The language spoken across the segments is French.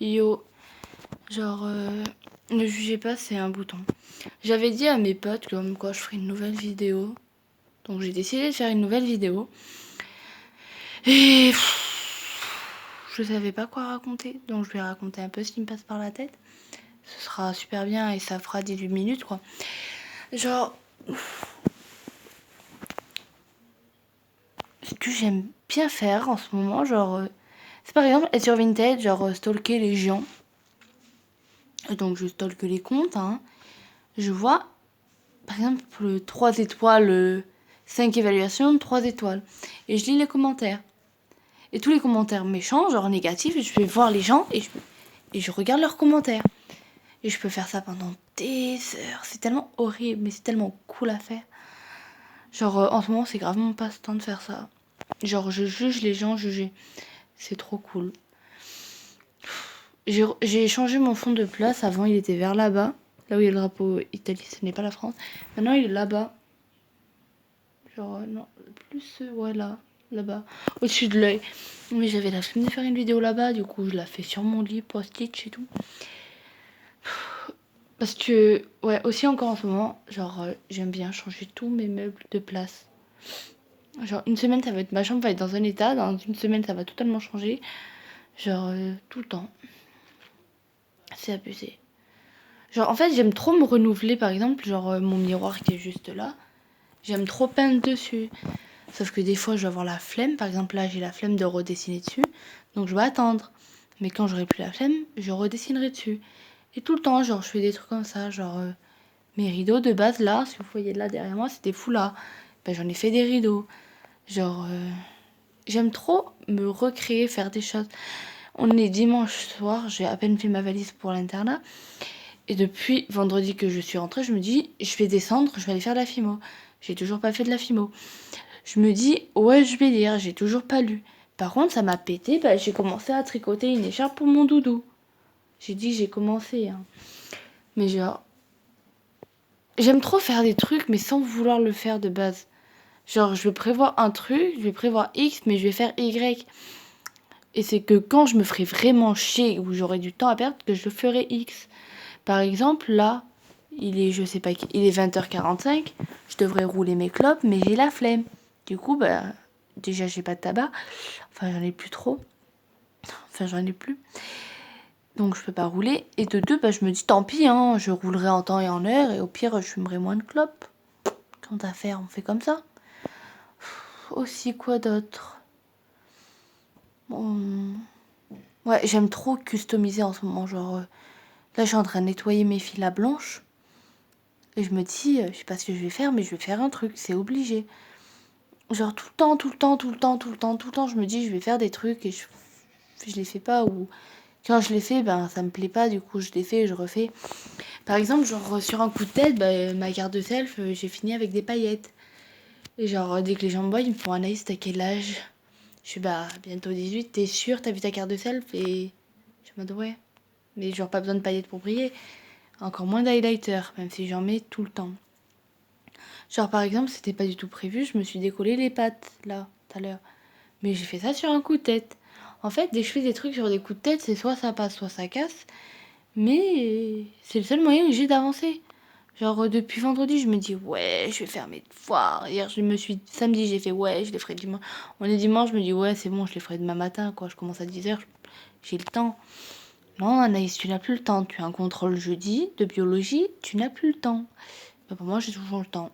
Yo, genre, ne jugez pas, c'est un bouton. J'avais dit à mes potes comme quoi je ferais une nouvelle vidéo. Donc j'ai décidé de faire une nouvelle vidéo. Et je savais pas quoi raconter. Donc je vais raconter un peu ce qui me passe par la tête. Ce sera super bien et ça fera 18 minutes quoi. Genre, ce que j'aime bien faire en ce moment, genre, c'est par exemple être sur Vinted, genre stalker les gens. Donc je stalke les comptes, hein. Je vois, par exemple, 3 étoiles, 5 évaluations, 3 étoiles. Et je lis les commentaires. Et tous les commentaires méchants, genre négatifs, je vais voir les gens et je regarde leurs commentaires. Et je peux faire ça pendant des heures. C'est tellement horrible, mais c'est tellement cool à faire. Genre, en ce moment, c'est grave mon passe-temps de faire ça. Genre, je juge les gens jugés. C'est trop cool. J'ai changé mon fond de place. Avant, il était vers là-bas. Là où il y a le drapeau Italie, ce n'est pas la France. Maintenant, il est là-bas. Genre, non, plus, ouais, là-bas. Au-dessus de l'œil. Mais j'avais la flemme de faire une vidéo là-bas. Du coup, je la fais sur mon lit, post-it et tout. Parce que, ouais, aussi encore en ce moment, genre, j'aime bien changer tous mes meubles de place. Genre, une semaine, ça va être, ma chambre va être dans un état, dans une semaine, ça va totalement changer. Genre, tout le temps. C'est abusé. Genre, en fait, j'aime trop me renouveler, par exemple, genre, mon miroir qui est juste là. J'aime trop peindre dessus. Sauf que des fois, je vais avoir la flemme. Par exemple, là, j'ai la flemme de redessiner dessus. Donc, je vais attendre. Mais quand j'aurai plus la flemme, je redessinerai dessus. Et tout le temps, genre, je fais des trucs comme ça, genre... mes rideaux de base là, si vous voyez là derrière moi, c'était fou là. Ben, j'en ai fait des rideaux. Genre, j'aime trop me recréer, faire des choses. On est dimanche soir, j'ai à peine fait ma valise pour l'internat. Et depuis vendredi que je suis rentrée, je me dis, je vais descendre, je vais aller faire de la phimo. J'ai toujours pas fait de la phimo. Je me dis, ouais, je vais lire, j'ai toujours pas lu. Par contre, ça m'a pété, ben, j'ai commencé à tricoter une écharpe pour mon doudou. J'ai dit, j'ai commencé. Hein. Mais genre, j'aime trop faire des trucs, mais sans vouloir le faire de base. Genre, je vais prévoir un truc, je vais prévoir X, mais je vais faire Y. Et c'est que quand je me ferai vraiment chier ou j'aurai du temps à perdre, que je ferai X. Par exemple, là, il est, je sais pas, il est 20h45, je devrais rouler mes clopes, mais j'ai la flemme. Du coup, bah, déjà, j'ai pas de tabac. Enfin, j'en ai plus trop. Enfin, j'en ai plus. Donc, je peux pas rouler. Et de deux, bah, je me dis, tant pis, hein, je roulerai en temps et en heure, et au pire, je fumerai moins de clopes. Quant à faire, on fait comme ça. Aussi, quoi d'autre? Bon, ouais, j'aime trop customiser en ce moment. Genre, là, je suis en train de nettoyer mes fils à blanche. Et je me dis, je sais pas ce que je vais faire, mais je vais faire un truc. C'est obligé. Genre, tout le temps, tout le temps, tout le temps, tout le temps, tout le temps, je me dis, je vais faire des trucs et je les fais pas. Ou quand je les fais, ben, ça me plaît pas. Du coup, je les fais et je refais. Par exemple, genre, sur un coup de tête, ben, ma carte de self, j'ai fini avec des paillettes. Et genre, dès que les gens me voient, ils me font Anaïs, t'as quel âge? Je suis bah, bientôt 18, t'es sûre, t'as vu ta carte de self? Et je me dis, ouais. Mais genre pas besoin de paillettes pour briller. Encore moins d'highlighter, même si j'en mets tout le temps. Genre par exemple, c'était pas du tout prévu, je me suis décollé les pattes, là, tout à l'heure. Mais j'ai fait ça sur un coup de tête. En fait, dès que je fais des trucs sur des coups de tête, c'est soit ça passe, soit ça casse. Mais c'est le seul moyen que j'ai d'avancer. Genre depuis vendredi, je me dis ouais, je vais faire mes devoirs. Hier, samedi, j'ai fait ouais, je les ferai dimanche. On est dimanche, je me dis ouais, c'est bon, je les ferai demain matin quoi. Je commence à 10h, j'ai le temps. Non, Anaïs, tu n'as plus le temps. Tu as un contrôle jeudi de biologie, tu n'as plus le temps. Bah, pour moi, j'ai toujours le temps.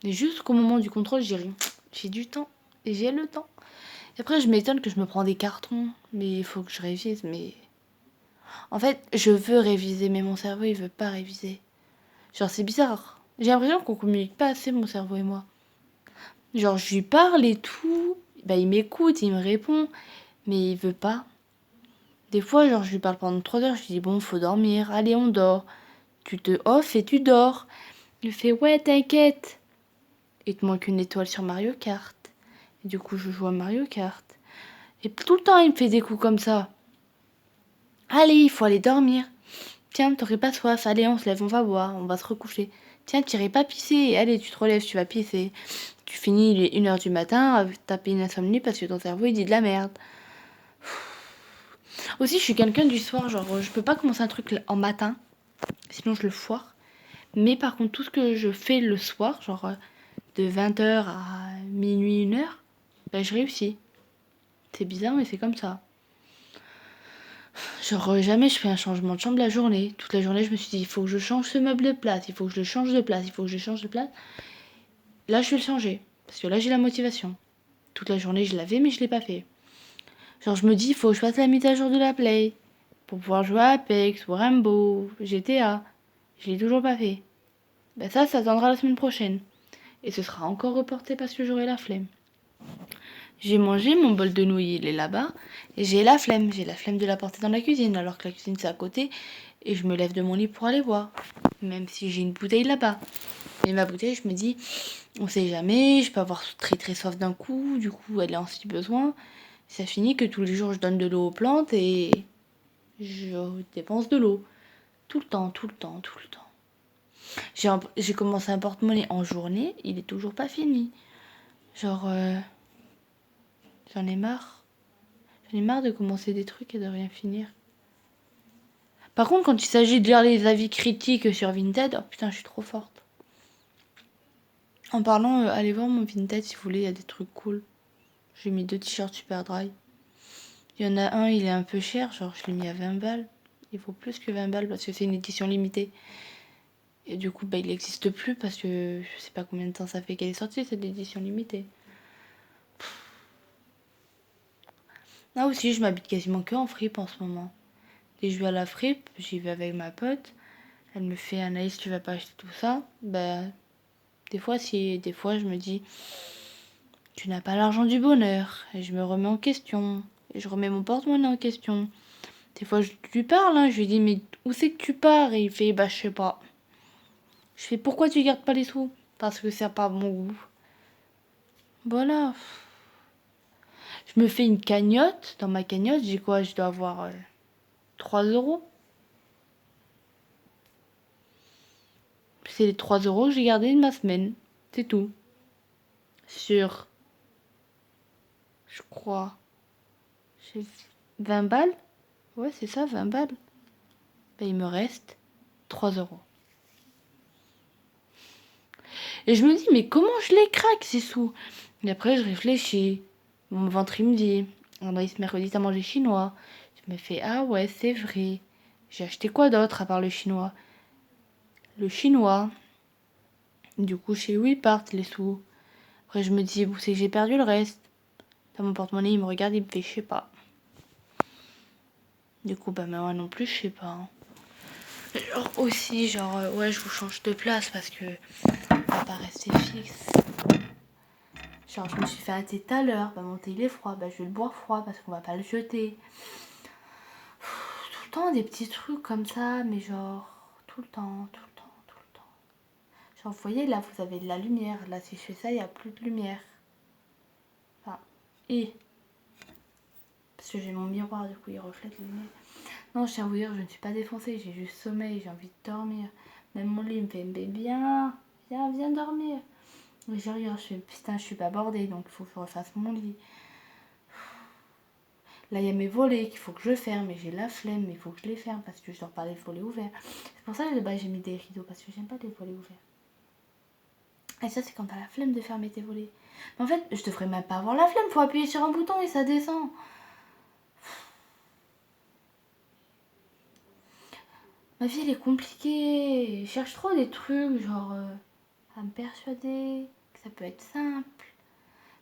Et jusqu'au moment du contrôle, j'ai rien. J'ai du temps. Et j'ai le temps. Et après, je m'étonne que je me prends des cartons. Mais il faut que je révise. Mais en fait, je veux réviser, mais mon cerveau, il veut pas réviser. Genre, c'est bizarre. J'ai l'impression qu'on communique pas assez, mon cerveau et moi. Genre, je lui parle et tout. Bah, il m'écoute, il me répond. Mais il veut pas. Des fois, genre, je lui parle pendant 3 heures. Je lui dis, bon, faut dormir. Allez, on dort. Tu te off et tu dors. Il fait ouais, t'inquiète. Il te manque une étoile sur Mario Kart. Et du coup, je joue à Mario Kart. Et tout le temps, il me fait des coups comme ça. Allez, il faut aller dormir. Tiens, t'aurais pas soif. Allez, on se lève, on va boire, on va se recoucher. Tiens, t'irais pas pisser. Allez, tu te relèves, tu vas pisser. Tu finis, il est 1h du matin, à taper une insomnie parce que ton cerveau, il dit de la merde. Aussi, je suis quelqu'un du soir, genre, je peux pas commencer un truc en matin, sinon je le foire. Mais par contre, tout ce que je fais le soir, genre de 20h à minuit, 1h, bah, je réussis. C'est bizarre, mais c'est comme ça. Genre, jamais je fais un changement de chambre la journée. Toute la journée, je me suis dit, il faut que je change ce meuble de place, il faut que je le change de place, il faut que je le change de place. Là, je vais le changer. Parce que là, j'ai la motivation. Toute la journée, je l'avais, mais je l'ai pas fait. Genre, je me dis, il faut que je fasse la mise à jour de la Play. Pour pouvoir jouer à Apex, ou Rainbow, GTA. Je l'ai toujours pas fait. Bah ça attendra la semaine prochaine. Et ce sera encore reporté parce que j'aurai la flemme. J'ai mangé, mon bol de nouilles, il est là-bas. Et j'ai la flemme. J'ai la flemme de la porter dans la cuisine, alors que la cuisine, c'est à côté. Et je me lève de mon lit pour aller voir. Même si j'ai une bouteille là-bas. Mais ma bouteille, je me dis, on sait jamais, je peux avoir très très soif d'un coup. Du coup, elle est en si besoin. Ça finit que tous les jours, je donne de l'eau aux plantes et je dépense de l'eau. Tout le temps, tout le temps, tout le temps. J'ai commencé un porte-monnaie en journée, il est toujours pas fini. Genre, j'en ai marre. J'en ai marre de commencer des trucs et de rien finir. Par contre, quand il s'agit de lire les avis critiques sur Vinted, oh putain, je suis trop forte. En parlant, allez voir mon Vinted si vous voulez, il y a des trucs cool. J'ai mis 2 t-shirts super dry. Il y en a un, il est un peu cher, genre je l'ai mis à 20 balles. Il vaut plus que 20 balles parce que c'est une édition limitée. Et du coup, bah, il n'existe plus parce que je sais pas combien de temps ça fait qu'elle est sortie, cette édition limitée. Là aussi, je m'habite quasiment que en fripe en ce moment. Dès que je vais à la fripe, j'y vais avec ma pote. Elle me fait Anaïs, tu vas pas acheter tout ça. Bah, des fois, je me dis, tu n'as pas l'argent du bonheur. Et je me remets en question. Et je remets mon porte-monnaie en question. Des fois, je lui parle, hein, je lui dis, mais où c'est que tu pars? Et il fait, bah, je sais pas. Je fais, pourquoi tu gardes pas les sous? Parce que c'est pas mon goût. Voilà. Je me fais une cagnotte. Dans ma cagnotte, j'ai quoi? Je dois avoir 3 euros. C'est les 3 euros que j'ai gardés de ma semaine. C'est tout. Sur, je crois, j'ai 20 balles. Ouais, c'est ça, 20 balles. Ben, il me reste 3 euros. Et je me dis, mais comment je les craque ces sous? Et après, je réfléchis. Mon ventre, il me dit, André, ce mercredi, t'as mangé chinois. Je me fais, ah ouais, c'est vrai. J'ai acheté quoi d'autre à part le chinois? Le chinois. Du coup, chez où ils partent les sous? Après, je me dis, où c'est que j'ai perdu le reste? Dans mon porte-monnaie, il me regarde, il me fait, je sais pas. Du coup, bah, moi non plus, je sais pas. Hein. Genre aussi, ouais, je vous change de place parce que on va pas rester fixe. Genre, je me suis fait un thé tout à l'heure, bah, mon thé il est froid, bah, je vais le boire froid parce qu'on va pas le jeter. Tout le temps, des petits trucs comme ça, mais genre, tout le temps, tout le temps, tout le temps. Genre, vous voyez, là, vous avez de la lumière. Là, si je fais ça, il n'y a plus de lumière. Enfin, et. Parce que j'ai mon miroir, du coup, il reflète la lumière. Non, je tiens à vous dire, je ne suis pas défoncée, j'ai juste sommeil, j'ai envie de dormir. Même mon lit me fait, mais viens dormir. Mais je regarde, je fais, putain, je suis pas bordée, donc il faut que je refasse mon lit. Là, il y a mes volets qu'il faut que je ferme, mais j'ai la flemme, mais il faut que je les ferme parce que je dors pas les volets ouverts. C'est pour ça que de base, j'ai mis des rideaux, parce que j'aime pas les volets ouverts. Et ça, c'est quand t'as la flemme de fermer tes volets. Mais en fait, je devrais même pas avoir la flemme, faut appuyer sur un bouton et ça descend. Ma vie, elle est compliquée. Je cherche trop des trucs, genre, à me persuader que ça peut être simple.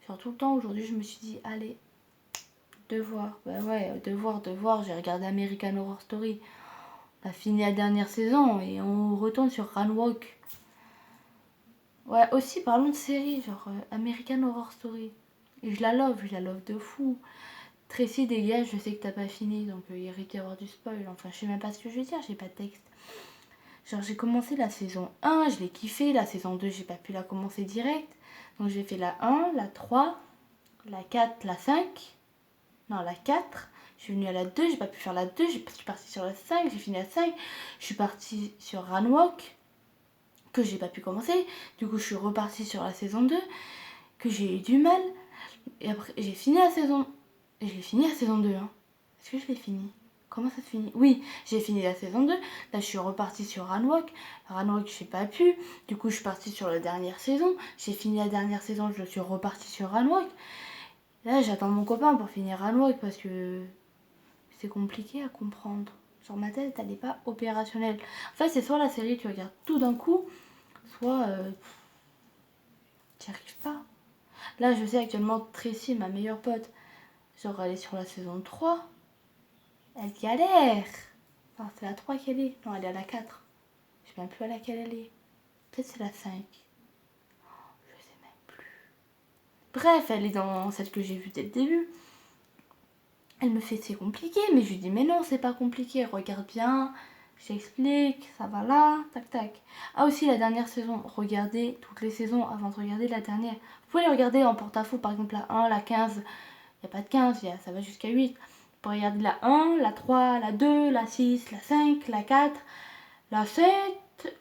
Genre, tout le temps, aujourd'hui, je me suis dit, allez, devoir. Bah ouais, devoir. J'ai regardé American Horror Story. On a fini la dernière saison et on retourne sur Ranwalk. Ouais, aussi, parlons de séries, genre American Horror Story. Et je la love de fou. Tracy, dégage, je sais que t'as pas fini, donc il risque d'y avoir du spoil. Enfin, je sais même pas ce que je vais dire, j'ai pas de texte. Genre, j'ai commencé la saison 1, je l'ai kiffé. La saison 2, j'ai pas pu la commencer direct. Donc, j'ai fait la 1, la 3, la 4, la 5. Non, la 4. Je suis venue à la 2, j'ai pas pu faire la 2. Je suis partie sur la 5, j'ai fini la 5. Je suis partie sur Ranwalk, que j'ai pas pu commencer. Du coup, je suis repartie sur la saison 2, que j'ai eu du mal. Et après, j'ai fini la saison. Et je l'ai fini la saison 2. Hein. Est-ce que je l'ai fini? comment ça se finit? Oui, j'ai fini la saison 2. Là, je suis repartie sur Ranwalk. Ranwalk, je n'ai pas pu. Du coup, je suis partie sur la dernière saison. J'ai fini la dernière saison, je suis repartie sur Ranwalk. Là, j'attends mon copain pour finir Ranwalk parce que c'est compliqué à comprendre. Genre, ma tête, elle n'est pas opérationnelle. En fait, c'est soit la série, tu regardes tout d'un coup, soit tu n'y arrives pas. Là, je sais actuellement, Tracy, ma meilleure pote, genre, elle est sur la saison 3. Elle galère. Enfin, c'est la 3 qu'elle est. Non, elle est à la 4. Je sais même plus à laquelle elle est. Peut-être c'est la 5. Je sais même plus. Bref, elle est dans celle que j'ai vue dès le début. Elle me fait c'est compliqué, mais je lui dis mais non, c'est pas compliqué, regarde bien, j'explique, ça va là, tac tac. Ah aussi la dernière saison, regardez toutes les saisons avant de regarder la dernière. Vous pouvez les regarder en porte-à-faux, par exemple la 1, la 15, il n'y a pas de 15, ça va jusqu'à 8. Vous pouvez regarder la 1, la 3, la 2, la 6, la 5, la 4, la 7,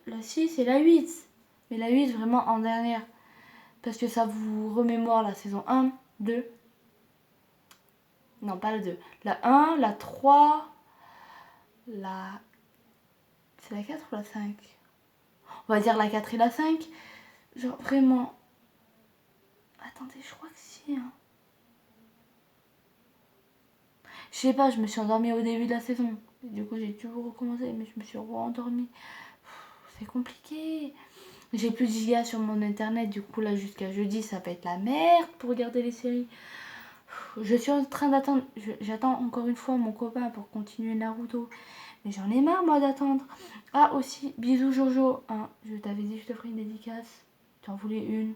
la 6 et la 8. Mais la 8 vraiment en dernière. Parce que ça vous remémore la saison 1, 2. Non, pas la 2. La 1, la 3, la... C'est la 4 ou la 5? On va dire la 4 et la 5. Genre vraiment... Attendez, je crois que si. Hein. Je sais pas, je me suis endormie au début de la saison. Et du coup, j'ai toujours recommencé, mais je me suis re-endormie. C'est compliqué. J'ai plus de giga sur mon internet, du coup là jusqu'à jeudi ça va être la merde pour regarder les séries. Je suis en train d'attendre, j'attends encore une fois mon copain pour continuer Naruto. Mais j'en ai marre moi d'attendre. Ah aussi, bisous Jojo, hein, je t'avais dit que je te ferai une dédicace. Tu en voulais une,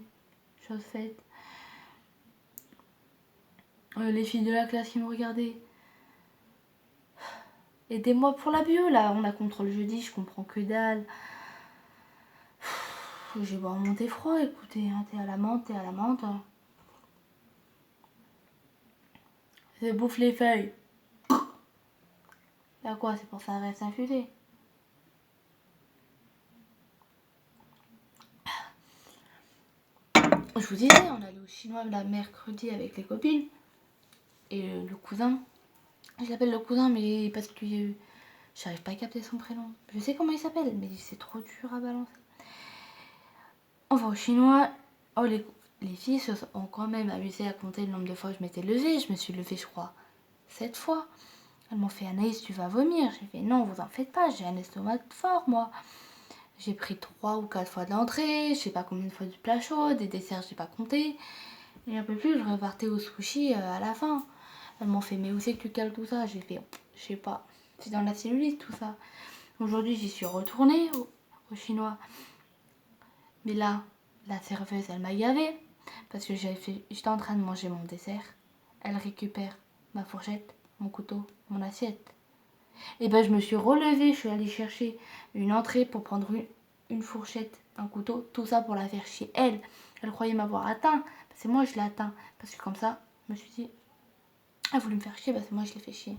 chose faite. Les filles de la classe qui me regardaient. Aidez-moi pour la bio là, on a contrôle jeudi, je comprends que dalle. Je vais boire mon thé froid, écoutez, hein, thé à la menthe, thé à la menthe. Hein. Je bouffe les feuilles. Là quoi, c'est pour ça reste infusé. Je vous disais, on allait au chinois la mercredi avec les copines. Et le cousin, je l'appelle le cousin, mais parce que j'arrive pas à capter son prénom. Je sais comment il s'appelle, mais c'est trop dur à balancer. On va au chinois. Oh, les filles se ont quand même amusé à compter le nombre de fois que je m'étais levée. Je me suis levée, je crois, 7 fois. Elles m'ont fait Anaïs, tu vas vomir. J'ai fait non, vous en faites pas, j'ai un estomac fort, moi. J'ai pris 3 ou 4 fois de l'entrée, je sais pas combien de fois du plat chaud, des desserts, j'ai pas compté. Et un peu plus, je repartais au sushi à la fin. Elles m'ont fait, mais où c'est que tu cales tout ça? J'ai fait, je sais pas, c'est dans la cellulite tout ça. Aujourd'hui, j'y suis retournée au chinois. Mais là, la serveuse, elle m'a gavé. Parce que j'étais en train de manger mon dessert. Elle récupère ma fourchette, mon couteau, mon assiette. Et ben, je me suis relevée, je suis allée chercher une entrée pour prendre une fourchette, un couteau, tout ça pour la faire chier. Elle croyait m'avoir atteint. C'est moi, je l'ai atteint. Parce que comme ça, je me suis dit, elle a voulu me faire chier, c'est moi, je l'ai fait chier.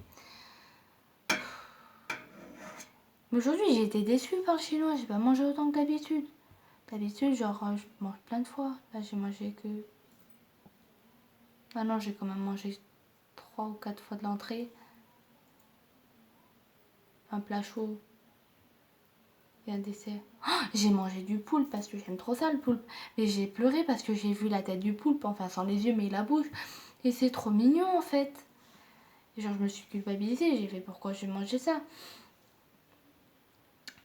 Mais aujourd'hui, j'ai été déçue par le chinois, j'ai pas mangé autant que d'habitude. D'habitude, genre, je mange plein de fois. Là, j'ai mangé que... Ah non, j'ai quand même mangé 3 ou 4 fois de l'entrée. Un plat chaud. Et un dessert. Oh, j'ai mangé du poulpe parce que j'aime trop ça le poulpe. Mais j'ai pleuré parce que j'ai vu la tête du poulpe, enfin sans les yeux mais la bouche. Et c'est trop mignon en fait. Et genre je me suis culpabilisée, j'ai fait pourquoi je vais manger ça.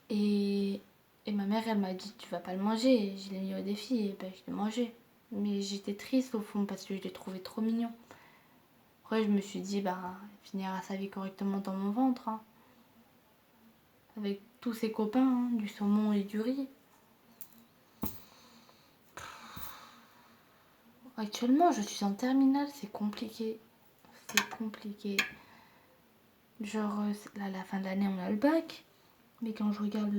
Et ma mère elle m'a dit tu vas pas le manger. Et je l'ai mis au défi et ben je l'ai mangé. Mais j'étais triste au fond parce que je l'ai trouvé trop mignon. Après je me suis dit bah il finira sa vie correctement dans mon ventre. Hein. Avec tous ses copains, hein, du saumon et du riz. Actuellement, je suis en terminale, c'est compliqué. C'est compliqué. Genre, là, à la fin de l'année, on a le bac. Mais quand je regarde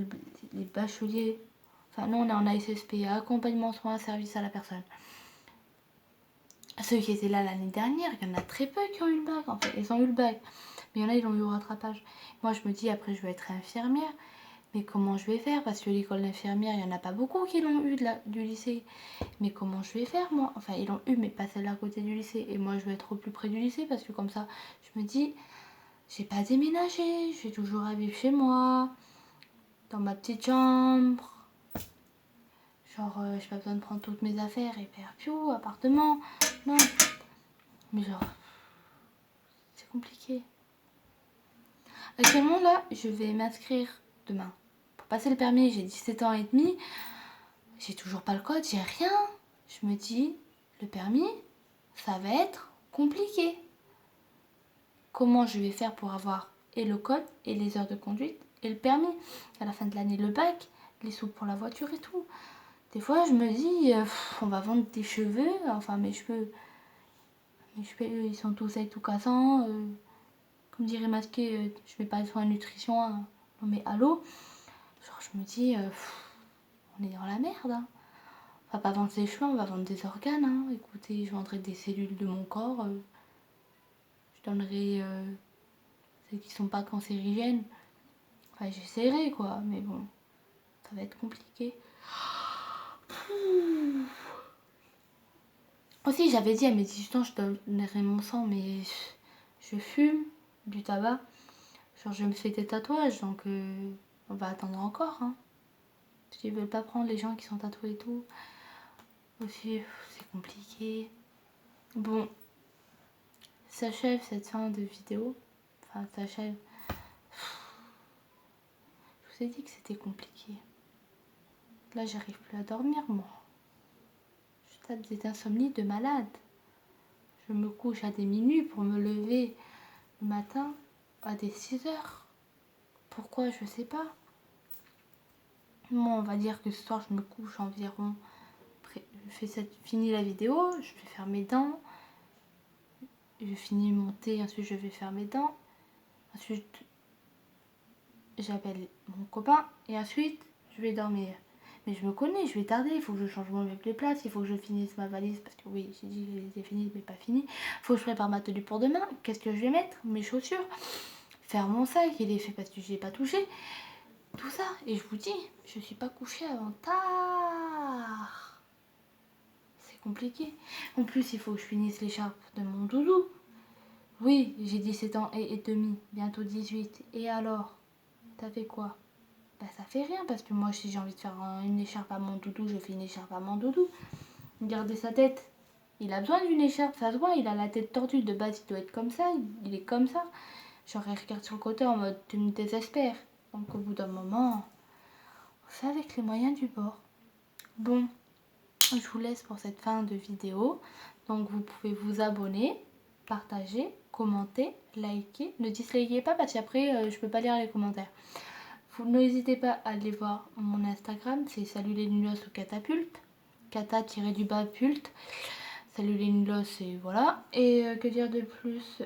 les bacheliers... Enfin, nous, on est en ASSP, accompagnement, soins, service à la personne. Ceux qui étaient là l'année dernière, il y en a très peu qui ont eu le bac, en fait. Ils ont eu le bac. Mais il y en a, ils l'ont eu au rattrapage. Moi, je me dis, après, je vais être infirmière. Mais comment je vais faire? Parce que l'école d'infirmière, il n'y en a pas beaucoup qui l'ont eu du lycée. Mais comment je vais faire, moi? Enfin, ils l'ont eu, mais pas celle à côté du lycée. Et moi, je vais être au plus près du lycée parce que comme ça, je me dis, j'ai pas déménagé, je vais toujours à vivre chez moi, dans ma petite chambre. Genre, j'ai pas besoin de prendre toutes mes affaires et faire piou, appartement. Non. Mais genre, c'est compliqué. Actuellement, là, je vais m'inscrire demain. Pour passer le permis, j'ai 17 ans et demi. J'ai toujours pas le code, j'ai rien. Je me dis, le permis, ça va être compliqué. Comment je vais faire pour avoir et le code, et les heures de conduite, et le permis. À la fin de l'année, le bac, les sous pour la voiture et tout. Des fois, je me dis, on va vendre des cheveux. Enfin, mes cheveux, ils sont tous secs, tout cassants. Comme dirait Masqué, je mets pas soin de nutrition, hein, on met à l'eau. Genre, je me dis, on est dans la merde. Hein. On va pas vendre ses cheveux, on va vendre des organes. Hein. Écoutez, je vendrai des cellules de mon corps. Je donnerai celles qui sont pas cancérigènes. Enfin, j'essaierai quoi, mais bon, ça va être compliqué. Aussi, j'avais dit à mes 18 ans, je donnerais mon sang, mais je fume du tabac. Genre, je me fais des tatouages, donc on va attendre encore. Hein. Parce qu'ils veulent pas prendre les gens qui sont tatoués et tout. Aussi, c'est compliqué. Bon, s'achève cette fin de vidéo. Enfin, s'achève. Je vous ai dit que c'était compliqué. Là, j'arrive plus à dormir, moi. Je tape des insomnies de malade. Je me couche à des minuit pour me lever le matin à des 6 heures. Pourquoi, je sais pas. Moi, on va dire que ce soir, je me couche environ. Je finis la vidéo, je vais faire mes dents. Je finis mon thé, ensuite je vais faire mes dents. Ensuite, j'appelle mon copain et ensuite, je vais dormir. Mais je me connais, je vais tarder, il faut que je change mon meuble de place, il faut que je finisse ma valise, parce que oui, j'ai dit que je les ai finies, mais pas finies. Il faut que je prépare ma tenue pour demain, qu'est-ce que je vais mettre, mes chaussures, faire mon sac, il est fait parce que je l'ai pas touché, tout ça. Et je vous dis, je suis pas couchée avant tard. C'est compliqué. En plus, il faut que je finisse l'écharpe de mon doudou. Oui, j'ai 17 ans et demi, bientôt 18. Et alors, t'as fait quoi? Bah ça fait rien, parce que moi si j'ai envie de faire une écharpe à mon doudou, je fais une écharpe à mon doudou. Regardez sa tête. Il a besoin d'une écharpe, ça se voit, il a la tête tordue. De base, il doit être comme ça, il est comme ça. Genre, il regarde sur le côté en mode tu me désespères. Donc au bout d'un moment, on fait avec les moyens du bord. Bon, je vous laisse pour cette fin de vidéo. Donc vous pouvez vous abonner, partager, commenter, liker. Ne dislikez pas parce qu'après je peux pas lire les commentaires. Vous n'hésitez pas à aller voir mon Instagram, c'est salut les nulos ou catapulte. Cata-du-bas pulte. Salut les nulos et voilà. Et que dire de plus,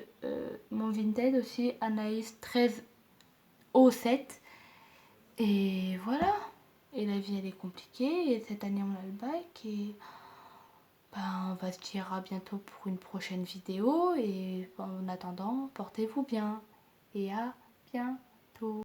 mon Vinted aussi, Anaïs 13O7. Et voilà. Et la vie elle est compliquée. Et cette année on a le bac. Et ben, on va se dire à bientôt pour une prochaine vidéo. Et en attendant, portez-vous bien. Et à bientôt.